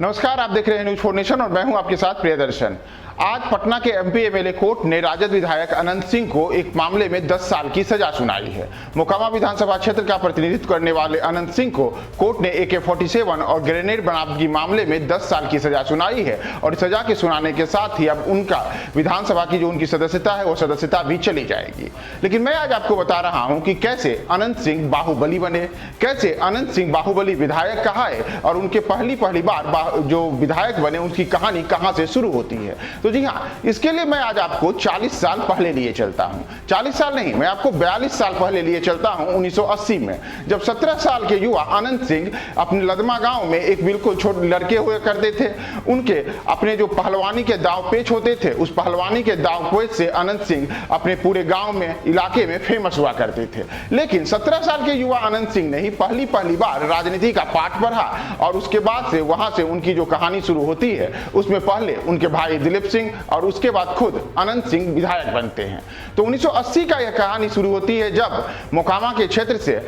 नमस्कार, आप देख रहे हैं न्यूज 4 नेशन और मैं हूं आपके साथ प्रियदर्शन। आज पटना के एमपी एमएलए कोर्ट ने राजद विधायक अनंत सिंह को एक मामले में 10 साल की सजा सुनाई है। मोकामा विधानसभा क्षेत्र का प्रतिनिधित्व करने वाले अनंत सिंह को कोर्ट ने AK-47 और ग्रेनेड बरामदगी मामले में 10 साल की सजा सुनाई है और सजा के सुनाने के साथ ही अब उनका विधानसभा की जो उनकी सदस्यता है वो सदस्यता भी चली जाएगी। लेकिन मैं आज आपको बता रहा हूं कि कैसे अनंत सिंह बाहुबली बने, कैसे अनंत सिंह बाहुबली विधायक कहाए और उनके पहली बार जो विधायक बने उनकी कहानी कहां से शुरू होती है। तो जी हाँ, इसके लिए मैं आज आपको 40 साल पहले लिए चलता हूं। 40 साल नहीं, मैं आपको 42 साल पहले लिए चलता हूं 1980 में, जब 17 साल के युवा अनंत सिंह अपने लदमा गांव में एक बिल्कुल छोटे लड़के हुए करते थे। उनके अपने जो पहलवानी के दाव पेच होते थे, उस पहलवानी के दाव पेच से अनंत सिंह अपने पूरे गांव में, इलाके में फेमस हुआ करते थे। लेकिन 17 साल के युवा अनंत सिंह ने ही पहली बार राजनीति का पाठ पढ़ा और उसके बाद से वहां से उनकी जो कहानी शुरू होती है उसमें पहले उनके भाई दिलीप सिंह और उसके बाद खुद अनंत सिंह विधायक बनते हैं। तो 1980 का यह कहानी शुरू होती है जब मोकामा के क्षेत्र से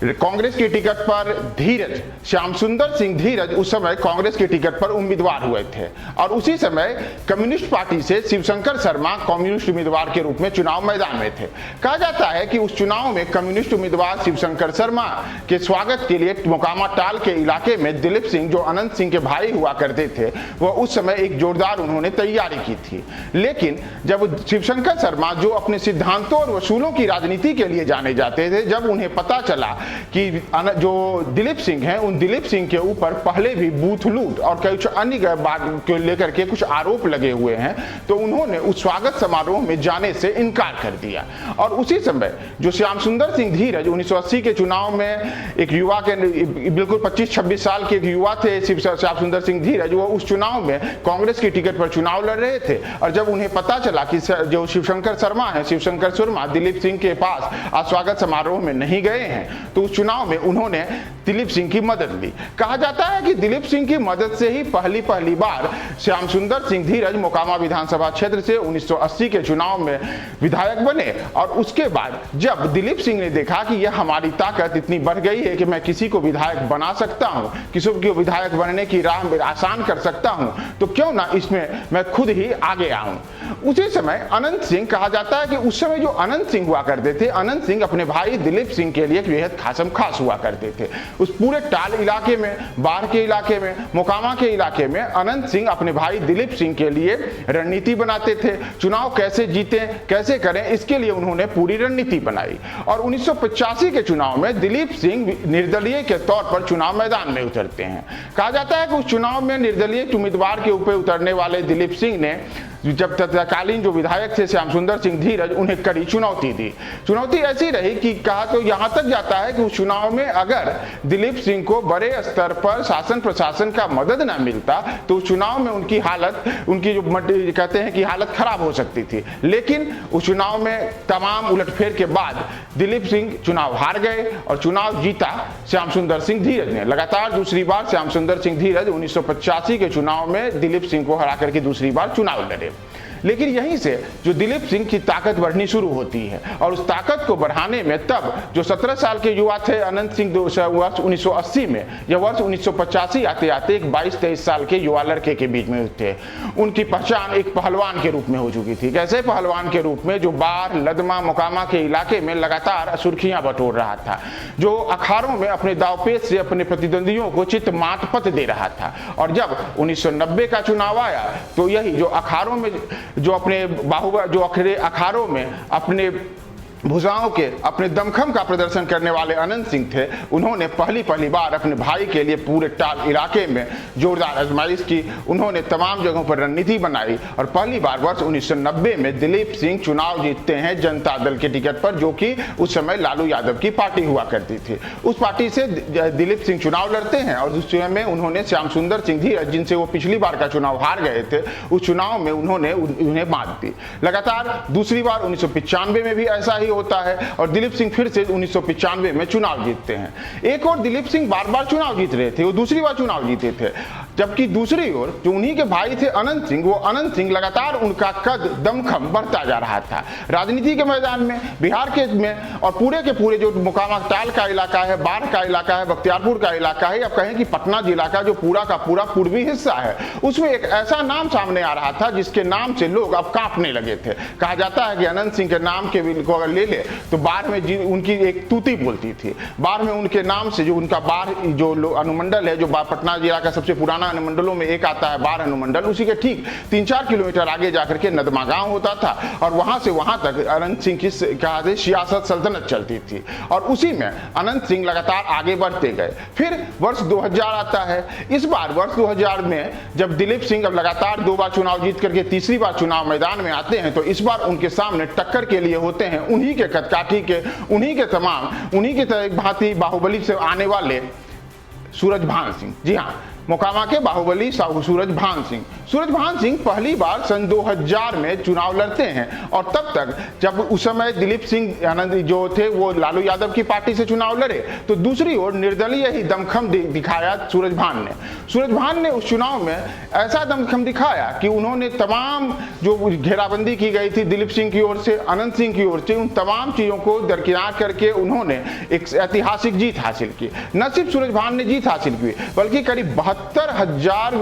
कांग्रेस की टिकट पर धीरज, श्याम सुंदर सिंह धीरज उस समय कांग्रेस की टिकट पर उम्मीदवार हुए थे और उसी समय कम्युनिस्ट पार्टी से शिवशंकर शर्मा कम्युनिस्ट उम्मीदवार के रूप में चुनाव मैदान में थे। कहा जाता है कि उस चुनाव में कम्युनिस्ट उम्मीदवार शिवशंकर शर्मा के स्वागत के लिए मोकामा टाल के इलाके में दिलीप सिंह, जो अनंत सिंह के भाई हुआ करते थे, वह उस समय एक जोरदार उन्होंने तैयारी की थी। लेकिन जब शिवशंकर शर्मा, जो अपने सिद्धांतों और वसूलों की राजनीति के लिए जाने जाते थे, जब उन्हें पता चला कि जो दिलीप सिंह हैं, उन दिलीप सिंह के ऊपर पहले भी बूथ लूट और कुछ अन्य बात को लेकर के कुछ आरोप लगे हुए हैं, तो उन्होंने उस स्वागत समारोह में जाने से इनकार कर दिया। और उसी समय जो श्याम सुंदर सिंह धीरज 1980 के चुनाव में एक युवा के, बिल्कुल 25-26 साल के एक युवा थे श्याम सुंदर सिंह धीरज, वो उस चुनाव में कांग्रेस की टिकट पर चुनाव लड़ रहे थे। और जब उन्हें पता चला कि जो शिवशंकर शर्मा है, शिवशंकर शर्मा दिलीप सिंह के पास आज स्वागत समारोह में नहीं गए हैं, तो उस चुनाव में उन्होंने दिलीप सिंह की मदद ली। कहा जाता है कि दिलीप सिंह की मदद से ही पहली बार श्याम सुंदर सिंह धीरज मोकामा विधानसभा क्षेत्र से 1980 के चुनाव में विधायक बने। और उसके बाद जब दिलीप सिंह ने देखा कि यह हमारी ताकत इतनी बढ़ गई है कि मैं किसी को विधायक बना सकता हूं, किसी को विधायक बनने की राह आसान कर सकता हूं, तो क्यों ना इसमें मैं खुद ही आगे आऊं। उसी समय अनंत सिंह, कहा जाता है कि उस समय जो अनंत सिंह हुआ करते थे, अनंत सिंह अपने भाई दिलीप सिंह के लिए बेहद खास हुआ करते थे। उस पूरे टाल इलाके में, बाढ़ के इलाके में, मोकामा के इलाके में अनंत सिंह अपने भाई दिलीप सिंह के लिए रणनीति बनाते थे। चुनाव कैसे जीते, कैसे करें, इसके लिए उन्होंने पूरी रणनीति बनाई। और 1985 के चुनाव में दिलीप सिंह निर्दलीय के तौर पर चुनाव मैदान में उतरते हैं। कहा जाता है कि उस चुनाव में निर्दलीय उम्मीदवार के ऊपर उतरने वाले दिलीप सिंह ने, जब तत्कालीन जो विधायक थे श्याम सुंदर सिंह धीरज, उन्हें कड़ी चुनौती दी। चुनौती ऐसी रही कि कहा तो यहां तक जाता है कि उस चुनाव में अगर दिलीप सिंह को बड़े स्तर पर शासन प्रशासन का मदद न मिलता तो उस चुनाव में उनकी हालत, उनकी जो कहते हैं कि हालत खराब हो सकती थी। लेकिन उस चुनाव में तमाम उलटफेर के बाद दिलीप सिंह चुनाव हार गए और चुनाव जीता श्याम सुंदर सिंह धीरज ने। लगातार दूसरी बार श्याम सुंदर सिंह धीरज 1985 के चुनाव में दिलीप सिंह को हरा करके दूसरी बार चुनाव लड़े। लेकिन यहीं से जो दिलीप सिंह की ताकत बढ़नी शुरू होती है और उस ताकत को बढ़ाने में तब जो 17 साल के युवा थे अनंत सिंह, वर्ष 1980 में या वर्ष 1985 आते आते एक 22-23 साल के युवा लड़के के बीच में थे। उनकी पहचान एक पहलवान के रूप में हो चुकी थी। कैसे पहलवान के रूप में, जो बाढ़, लदमा, मोकामा के इलाके में लगातार सुर्खियां बटोर रहा था, जो अखाड़ों में अपने दावपेच से अपने प्रतिद्वंदियों को चित मात पत दे रहा था। और जब 1990 का चुनाव आया तो यही जो अखाड़ों में, जो अपने जो अखाड़ों में अपने भुजाओं के, अपने दमखम का प्रदर्शन करने वाले अनंत सिंह थे, उन्होंने पहली बार अपने भाई के लिए पूरे टाल इलाके में जोरदार आजमाइश की। उन्होंने तमाम जगहों पर रणनीति बनाई और पहली बार वर्ष 1990 में दिलीप सिंह चुनाव जीतते हैं जनता दल के टिकट पर, जो कि उस समय लालू यादव की पार्टी हुआ करती थी। उस पार्टी से दिलीप सिंह चुनाव लड़ते हैं और उस समय में उन्होंने श्याम सुंदर सिंह धीरज, जिनसे वो पिछली बार का चुनाव हार गए थे, उस चुनाव में उन्होंने उन्हें मात दी। लगातार दूसरी बार 1995 में भी ऐसा ही होता है और दिलीप सिंह फिर से 1995 में चुनाव जीतते हैं। एक और दिलीप सिंह बार बार चुनाव जीत रहे थे, वो दूसरी बार चुनाव जीते थे। जबकि दूसरी ओर जो उन्हीं के भाई थे अनंत सिंह, वो अनंत सिंह लगातार उनका कद दमखम बढ़ता जा रहा था। राजनीति के मैदान में, बिहार के में और पूरे के पूरे जो मोकामा टाल का इलाका है, बाढ़ का इलाका है, बख्तियारपुर का इलाका है, या कहें कि पटना जिला का जो पूरा का पूरा पूर्वी हिस्सा है, उसमें एक ऐसा नाम सामने आ रहा था जिसके नाम से लोग अब कांपने लगे थे। कहा जाता है कि अनंत सिंह के नाम के को अगर ले ले तो बाढ़ में उनकी एक तूती बोलती थी। बाढ़ में उनके नाम से जो उनका बाढ़ जो अनुमंडल है, जो पटना जिला का सबसे पुराना अनुमंडलों में एक आता है बाढ़ अनुमंडल, उसी के ठीक 3-4 किलोमीटर आगे जाकर के नदमा गांव होता था और वहां से वहां तक अनंत सिंह की सियासत सल्तनत चलती थी और उसी में अनंत सिंह लगातार आगे बढ़ते गए। फिर वर्ष 2000 आता है। इस बार वर्ष 2000 में जब दिलीप सिंह अब लगातार 2 बार चुनाव जीत करके तीसरी बार चुनाव मैदान में आते हैं तो इस बार उनके सामने टक्कर के लिए होते हैं उन्हीं के कदकाठी के, उन्हीं के तमाम, उन्हीं के तरह भांति बाहुबली से आने वाले सूरजभान सिंह। जी हाँ, मोकामा के बाहुबली सूरजभान सिंह। सूरजभान सिंह पहली बार सन 2000 में चुनाव लड़ते हैं और तब तक जब उस समय दिलीप सिंह आनंद जो थे वो लालू यादव की पार्टी से चुनाव लड़े तो दूसरी ओर निर्दलीय ही दमखम दिखाया सूरजभान ने। सूरजभान ने उस चुनाव में ऐसा दमखम दिखाया कि उन्होंने तमाम जो घेराबंदी की गई थी दिलीप सिंह की ओर से, अनंत सिंह की ओर से, उन तमाम चीजों को दरकिनार करके उन्होंने एक ऐतिहासिक जीत हासिल की। न सिर्फ सूरजभान ने जीत हासिल की बल्कि करीब 72,000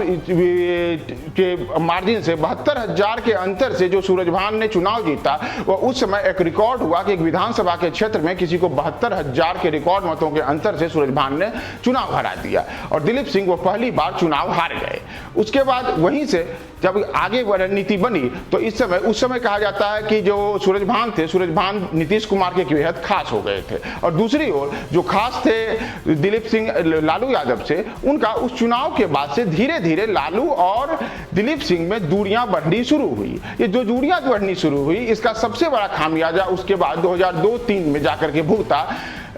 के मार्जिन से, 72,000 के अंतर से जो सूरजभान ने चुनाव जीता, वह उस समय एक रिकॉर्ड हुआ कि एक विधानसभा के क्षेत्र में किसी को 72,000 के रिकॉर्ड मतों के अंतर से सूरजभान ने चुनाव हरा दिया और दिलीप सिंह वो पहली बार चुनाव हार गए। उसके बाद वहीं से जब आगे रणनीति बनी तो उस समय कहा जाता है कि जो सूरजभान थे, सूरजभान नीतीश कुमार के बेहद खास हो गए थे और दूसरी ओर जो खास थे दिलीप सिंह लालू यादव से, उनका उस चुनाव के बाद से धीरे धीरे लालू और दिलीप सिंह में दूरियां बढ़नी शुरू हुई। ये जो दूरियां बढ़नी शुरू हुई इसका सबसे बड़ा खामियाजा उसके बाद 2002-03 में जाकर के भुगता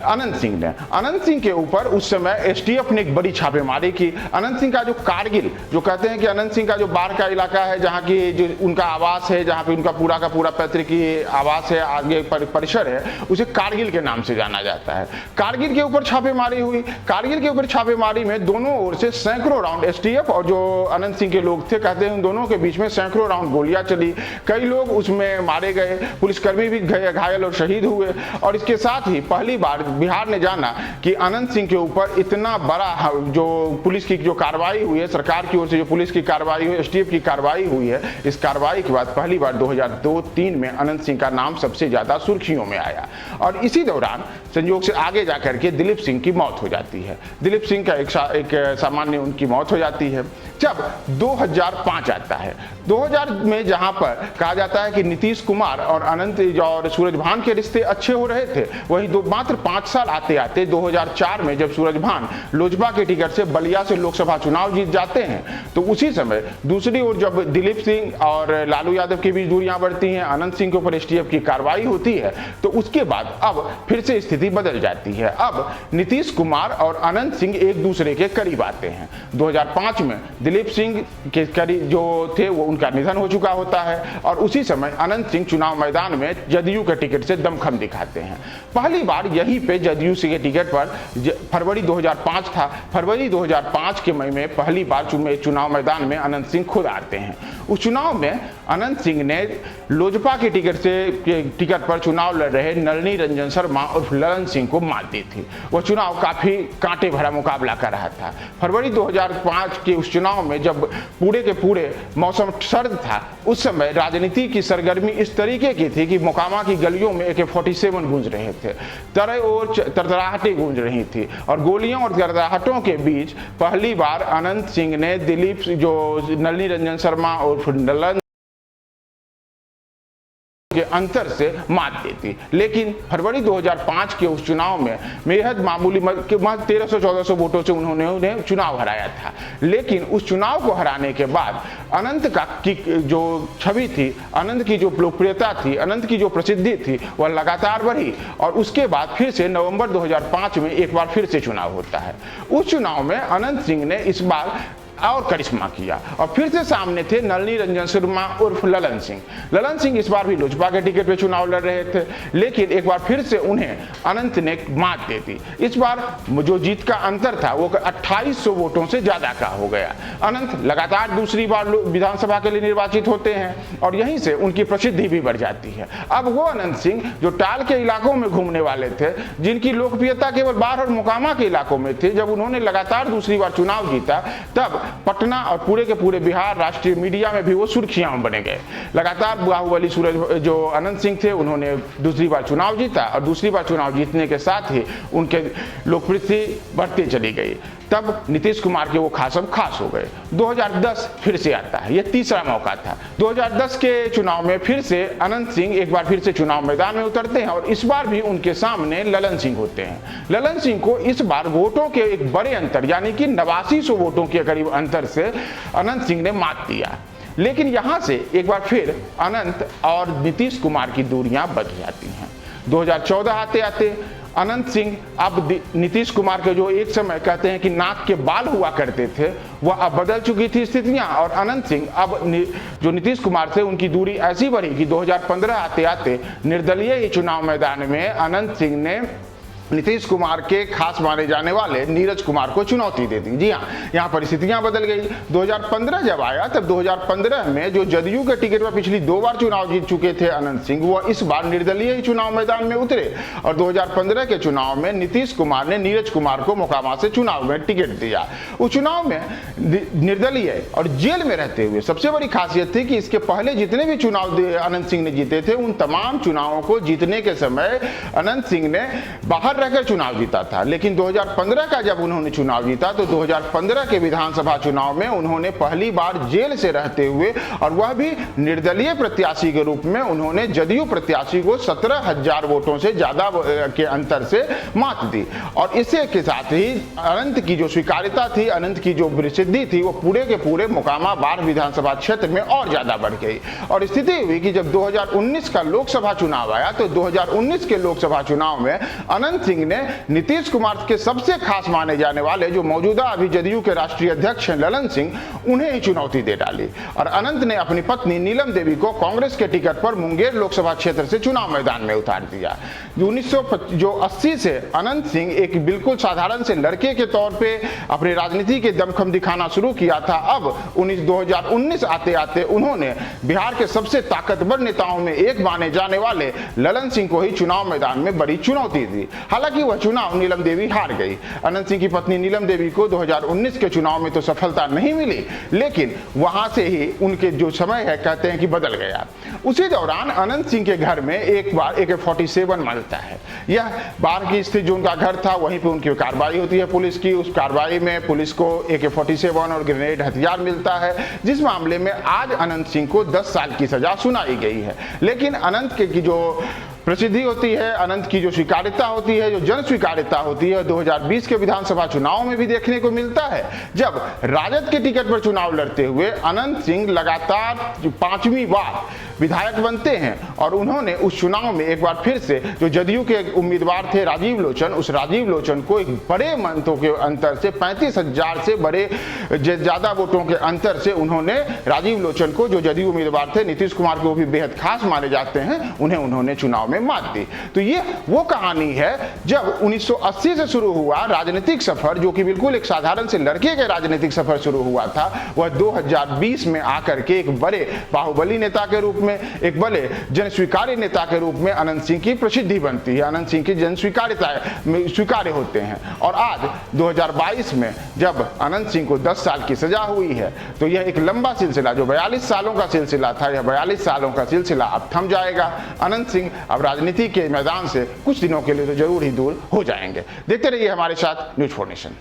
अनंत सिंह ने। अनंत सिंह के ऊपर उस समय एसटीएफ ने एक बड़ी छापेमारी की। अनंत सिंह का जो कारगिल, जो कहते हैं कि अनंत सिंह का जो बाढ़ का इलाका है जहां की जो उनका आवास है, जहां पे उनका पूरा का पूरा पैतृक आवास है, आगे परिसर है, उसे कारगिल के नाम से जाना जाता है। कारगिल के ऊपर छापेमारी हुई। कारगिल के ऊपर छापेमारी में दोनों ओर से सैकड़ों राउंड, एसटीएफ और जो अनंत सिंह के लोग थे, कहते हैं उन दोनों के बीच में सैकड़ों राउंड गोलियां चली। कई लोग उसमें मारे गए, पुलिसकर्मी भी घायल और शहीद हुए और इसके साथ ही पहली बार बिहार ने जाना कि अनंत सिंह के ऊपर इतना बड़ा जो पुलिस की जो कार्रवाई हुई है, सरकार की ओर से जो पुलिस की कार्रवाई हुई, एसटीएफ की कार्रवाई हुई है, इस कार्रवाई के बाद पहली बार 2002-03 में अनंत सिंह का नाम सबसे ज्यादा सुर्खियों में आया और इसी दौरान संयोग से आगे जाकर के दिलीप सिंह की मौत हो जाती है। दिलीप सिंह का एक सामान्य उनकी मौत हो जाती है। जब 2005 आता है, 2000 में जहां पर कहा जाता है कि नीतीश कुमार और अनंत और सूरजभान के रिश्ते अच्छे हो रहे थे, वहीं मात्र 5 साल आते आते 2004 में जब सूरजभान लोजपा के टिकट से बलिया से लोकसभा चुनाव जीत जाते हैं तो उसी समय दूसरी ओर जब दिलीप सिंह और लालू यादव के बीच दूरियां बढ़ती हैं, अनंत सिंह के ऊपर एसटीएफ की कार्रवाई होती है, तो उसके बाद अब फिर से स्थिति बदल जाती है। अब नीतीश कुमार और अनंत सिंह एक दूसरे के करीब आते हैं। 2005 में दिलीप सिंह के करीब जो थे वो उनका निधन हो चुका होता है और उसी समय अनंत सिंह चुनाव मैदान में जदयू के टिकट से दमखम दिखाते हैं। पहली बार यहीं पे जदयू के टिकट पर फरवरी 2005 था। फरवरी 2005 के मई में पहली बार चुनाव मैदान में अनंत सिंह खुद आते हैं। उस चुनाव में अनंत सिंह ने लोजपा के टिकट पर चुनाव लड़ रहे नलिनी रंजन शर्मा और ललन सिंह को मात दी थी। वह चुनाव काफी कांटे भरा मुकाबला कर रहा था। फरवरी 2005 के उस चुनाव में जब पूरे के पूरे मौसम सर्द था, उस समय राजनीति की सरगर्मी इस तरीके की थी कि मोकामा की गलियों में AK-47 गूंज रहे थे, तरह और तरतराहटें गूंज रही थी और गोलियों और तरतराहटों के बीच पहली बार अनंत सिंह ने दिलीप जो नलिनी रंजन शर्मा और ललन के अंतर से मात देती। लेकिन फरवरी 2005 के उस चुनाव में बेहद मामूली 1300-1400 वोटों से उन्होंने चुनाव हराया था। लेकिन उस चुनाव को हराने के बाद अनंत की जो छवि थी, अनंत की जो लोकप्रियता थी, अनंत की जो प्रसिद्धि थी, वह लगातार बढ़ी और उसके बाद फिर से नवंबर 2005 में एक बार फिर से चुनाव होता है। उस चुनाव में अनंत सिंह ने इस बार और करिश्मा किया और फिर से सामने थे नलिनी रंजन शर्मा उर्फ ललन सिंह। ललन सिंह इस बार भी लोजपा के टिकट पे चुनाव लड़ रहे थे, लेकिन एक बार फिर से उन्हें अनंत ने मात दे दी। इस बार जो जीत का अंतर था वो 2800 वोटों से ज्यादा का हो गया। अनंत लगातार दूसरी बार विधानसभा के लिए निर्वाचित होते हैं और यहीं से उनकी प्रसिद्धि भी बढ़ जाती है। अब वो अनंत सिंह जो टाल के इलाकों में घूमने वाले थे, जिनकी लोकप्रियता केवल बाढ़ और मोकामा के इलाकों में थी, जब उन्होंने लगातार दूसरी बार चुनाव जीता तब पटना और पूरे के पूरे बिहार राष्ट्रीय मीडिया में भी वो सुर्खियां में बने गए। लगातार बाहुबली सूरज जो अनंत सिंह थे उन्होंने दूसरी बार चुनाव जीता और दूसरी बार चुनाव जीतने के साथ ही उनके लोकप्रियता बढ़ती चली गई। तब नीतीश कुमार के वो खास हो गए। 2010 फिर से आता है, ये तीसरा मौका था। 2010 के चुनाव में फिर से अनंत सिंह एक बार फिर से चुनाव मैदान में उतरते हैं और इस बार भी उनके सामने ललन सिंह होते हैं। ललन सिंह को इस बार वोटों के एक बड़े अंतर यानी कि 8900 वोटों के करीब अंतर से अनंत सिंह ने मात दिया। लेकिन यहां से एक बार फिर अनंत और नीतीश कुमार की दूरियां बढ़ जाती हैं। 2014 आते आते अनंत सिंह अब नीतीश कुमार के जो एक समय कहते हैं कि नाक के बाल हुआ करते थे, वह अब बदल चुकी थी स्थितियां और अनंत सिंह अब जो नीतीश कुमार से उनकी दूरी ऐसी बढ़ी कि 2015 आते आते निर्दलीय ही चुनाव मैदान में अनंत सिंह ने नीतीश कुमार के खास माने जाने वाले नीरज कुमार को चुनौती दे दी। जी हाँ, यहाँ परिस्थितियां बदल गई। 2015 जब आया तब 2015 में जो जदयू के टिकट पर पिछली 2 बार चुनाव जीत चुके थे अनंत सिंह, वह इस बार निर्दलीय ही चुनाव मैदान में उतरे और 2015 के चुनाव में नीतीश कुमार ने नीरज कुमार को मोकामा से चुनाव में टिकट दिया। उस चुनाव में निर्दलीय और जेल में रहते हुए सबसे बड़ी खासियत थी कि इसके पहले जितने भी चुनाव अनंत सिंह ने जीते थे, उन तमाम चुनावों को जीतने के समय अनंत सिंह ने बाहर रहकर चुनाव जीता था। लेकिन 2015 का जब उन्होंने चुनाव जीता तो 2015 के विधानसभा चुनाव में उन्होंने पहली बार जेल से रहते हुए और वह भी निर्दलीय प्रत्याशी के रूप में उन्होंने जदयू प्रत्याशी को 17,000 वोटों से ज्यादा के अंतर से मात दी। और इससे के साथ ही अनंत की जो स्वीकार्यता थी, अनंत की जो प्रसिद्धि थी, वो पूरे के पूरे मोकामा बाढ़ विधानसभा क्षेत्र में और ज्यादा बढ़ गई। और स्थिति हुई कि जब 2019 का लोकसभा चुनाव आया तो 2019 के लोकसभा चुनाव में अनंत सिंह ने नीतीश कुमार के सबसे खास माने जाने वाले जो मौजूदा अभी जदयू के राष्ट्रीय अध्यक्ष हैं ललन सिंह, उन्हें ही चुनौती दे डाली और अनंत ने अपनी पत्नी नीलम देवी को कांग्रेस के टिकट पर मुंगेर लोकसभा क्षेत्र से चुनाव मैदान में उतार दिया। 1980 से अनंत सिंह एक बिल्कुल साधारण से लड़के के तौर पे अपनी राजनीति के दमखम दिखाना शुरू किया था। अब 2019 आते आते उन्होंने बिहार के सबसे ताकतवर नेताओं में एक माने जाने वाले ललन सिंह को ही चुनाव मैदान में बड़ी चुनौती दी। हालांकि वह चुनाव नीलम देवी हार गई। अनंत सिंह की पत्नी नीलम देवी को 2019 के चुनाव में तो सफलता नहीं मिली, लेकिन वहां से ही उनके जो समय है कहते हैं कि बदल गया। उसी दौरान अनंत सिंह के घर में एक बार AK-47 मिलता है। यह बाहर की स्थिति जो उनका घर था वहीं पे उनकी कार्रवाई होती है पुलिस की। उस कार्रवाई में पुलिस को AK-47 और ग्रेनेड हथियार मिलता है, जिस मामले में आज अनंत सिंह को 10 साल की सजा सुनाई गई है। लेकिन अनंत की जो प्रसिद्धि होती है, अनंत की जो स्वीकार्यता होती है, जो जन स्वीकार्यता होती है, 2020 के विधानसभा चुनाव में भी देखने को मिलता है। जब राजद के टिकट पर चुनाव लड़ते हुए अनंत सिंह लगातार 5वीं बार विधायक बनते हैं और उन्होंने उस चुनाव में एक बार फिर से जो जदयू के उम्मीदवार थे राजीव लोचन, उस राजीव लोचन को एक बड़े मतों के अंतर से 35,000 से बड़े ज्यादा वोटों के अंतर से उन्होंने राजीव लोचन को, जो जदयू उम्मीदवार थे, नीतीश कुमार को भी बेहद खास माने जाते हैं, उन्होंने चुनाव में मात दी। तो ये वो कहानी है जब 1980 से शुरू हुआ राजनीतिक सफर, जो कि बिल्कुल एक साधारण से लड़के के राजनीतिक सफर शुरू हुआ था, वह 2020 में आकर के एक बड़े बाहुबली नेता के रूप में, एक बड़े जन स्वीकार्य नेता के रूप में अनंत सिंह की प्रसिद्धि बनती है, अनंत सिंह की जन स्वीकार्यता स्वीकार्य होते हैं। और आज 2022 में जब अनंत सिंह को 10 साल की सजा हुई है तो यह एक लंबा सिलसिला, जो 42 सालों का सिलसिला था, यह 42 सालों का सिलसिला अब थम जाएगा। अनंत सिंह अब राजनीति के मैदान से कुछ दिनों के लिए तो जरूर ही दूर हो जाएंगे। देखते रहिए हमारे साथ न्यूज़4 नेशन।